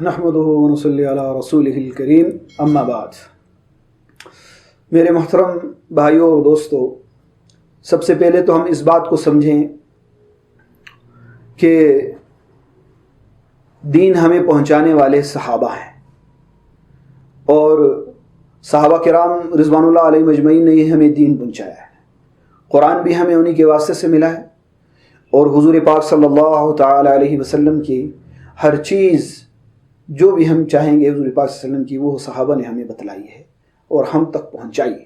نحمدہ ونصلی علی رسولہ الکریم اما بعد۔ میرے محترم بھائیوں اور دوستو، سب سے پہلے تو ہم اس بات کو سمجھیں کہ دین ہمیں پہنچانے والے صحابہ ہیں، اور صحابہ کرام رضوان اللہ علیہ مجمعین نے ہی ہمیں دین پہنچایا ہے۔ قرآن بھی ہمیں انہی کے واسطے سے ملا ہے، اور حضور پاک صلی اللہ تعالی علیہ وسلم کی ہر چیز جو بھی ہم چاہیں گے حضور پاک صلی اللہ علیہ وسلم کی، وہ صحابہ نے ہمیں بتلائی ہے اور ہم تک پہنچائی ہے۔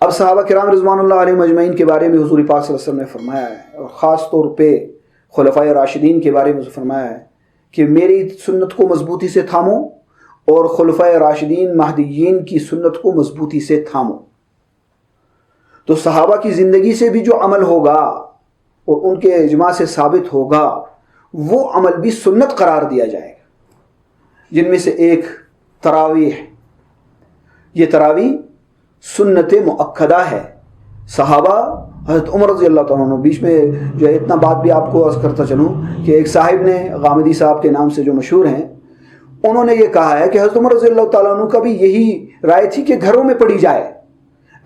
اب صحابہ کرام رضوان اللہ علیہ مجمعین کے بارے میں حضور پاک صلی اللہ علیہ وسلم نے فرمایا ہے، اور خاص طور پہ خلفائے راشدین کے بارے میں فرمایا ہے کہ میری سنت کو مضبوطی سے تھامو اور خلفائے راشدین مہدیین کی سنت کو مضبوطی سے تھامو۔ تو صحابہ کی زندگی سے بھی جو عمل ہوگا اور ان کے اجماع سے ثابت ہوگا، وہ عمل بھی سنت قرار دیا جائے گا، جن میں سے ایک تراویح ہے۔ یہ تراویح سنت مؤکدہ ہے۔ صحابہ حضرت عمر رضی اللہ تعالیٰ عنہ، بیچ میں جو ہے اتنا بات بھی آپ کو عرض کرتا چلوں کہ ایک صاحب نے، غامدی صاحب کے نام سے جو مشہور ہیں، انہوں نے یہ کہا ہے کہ حضرت عمر رضی اللہ تعالیٰ عنہ کا بھی یہی رائے تھی کہ گھروں میں پڑھی جائے۔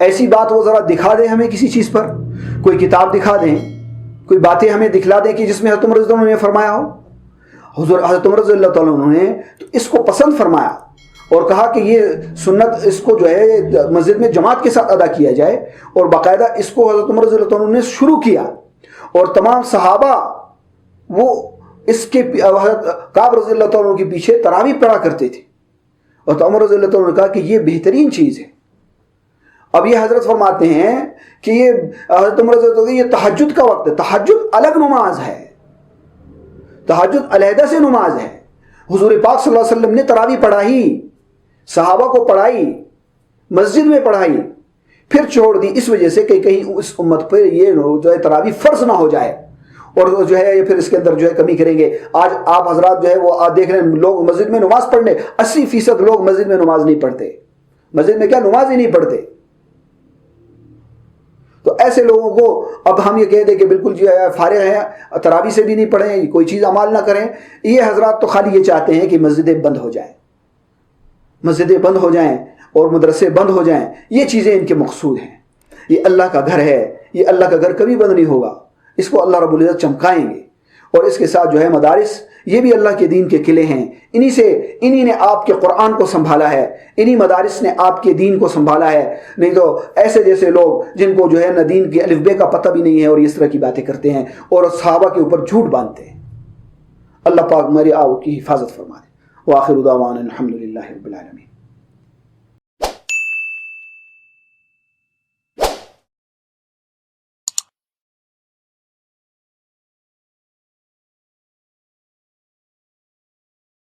ایسی بات وہ ذرا دکھا دیں ہمیں کسی چیز پر، کوئی کتاب دکھا دیں، کوئی باتیں ہمیں دکھلا دیں کہ جس میں حضرت عمر رضی اللہ عنہ نے فرمایا ہو۔ حضرت عمر رضی اللہ تعالیٰ عنہ نے تو اس کو پسند فرمایا اور کہا کہ یہ سنت، اس کو جو ہے مسجد میں جماعت کے ساتھ ادا کیا جائے، اور باقاعدہ اس کو حضرت عمر رضی اللہ عنہ نے شروع کیا، اور تمام صحابہ وہ اس کے حضرت کعب رضی اللہ عنہ کے پیچھے تراویح پڑھا کرتے تھے، اور عمر رضی اللہ عنہ نے کہا کہ یہ بہترین چیز ہے۔ اب یہ حضرت فرماتے ہیں کہ یہ حضرت عمر رضی اللہ عنہ، یہ تہجد کا وقت ہے، تہجد الگ نماز ہے، تہجد علیحدہ سے نماز ہے۔ حضور پاک صلی اللہ علیہ وسلم نے تراویح پڑھائی، صحابہ کو پڑھائی، مسجد میں پڑھائی، پھر چھوڑ دی، اس وجہ سے کہ کہیں اس امت پہ یہ جو ہے تراویح فرض نہ ہو جائے، اور جو ہے پھر اس کے اندر جو ہے کمی کریں گے۔ آج آپ حضرات جو ہے وہ دیکھ رہے ہیں، لوگ مسجد میں نماز پڑھنے، 80% لوگ مسجد میں نماز نہیں پڑھتے، مسجد میں کیا نماز ہی نہیں پڑھتے۔ تو ایسے لوگوں کو اب ہم یہ کہہ دیں کہ بالکل جو ہے فارغ ہیں، تراویح سے بھی نہیں پڑھیں، کوئی چیز عمال نہ کریں، یہ حضرات تو خالی یہ چاہتے ہیں کہ مسجدیں بند ہو جائیں، مسجدیں بند ہو جائیں اور مدرسے بند ہو جائیں، یہ چیزیں ان کے مقصود ہیں۔ یہ اللہ کا گھر ہے، یہ اللہ کا گھر کبھی بند نہیں ہوگا، اس کو اللہ رب العزت چمکائیں گے، اور اس کے ساتھ جو ہے مدارس، یہ بھی اللہ کے دین کے قلعے ہیں، انہی نے آپ کے قرآن کو سنبھالا ہے، انہی مدارس نے آپ کے دین کو سنبھالا ہے۔ نہیں تو ایسے جیسے لوگ جن کو جو ہے نہ دین کے الف بے کا پتہ بھی نہیں ہے، اور اس طرح کی باتیں کرتے ہیں اور صحابہ کے اوپر جھوٹ باندھتے ہیں۔ اللہ پاک ہماری آپ کی حفاظت فرما دے۔ وآخر دعوانا الحمدللہ رب العالمین۔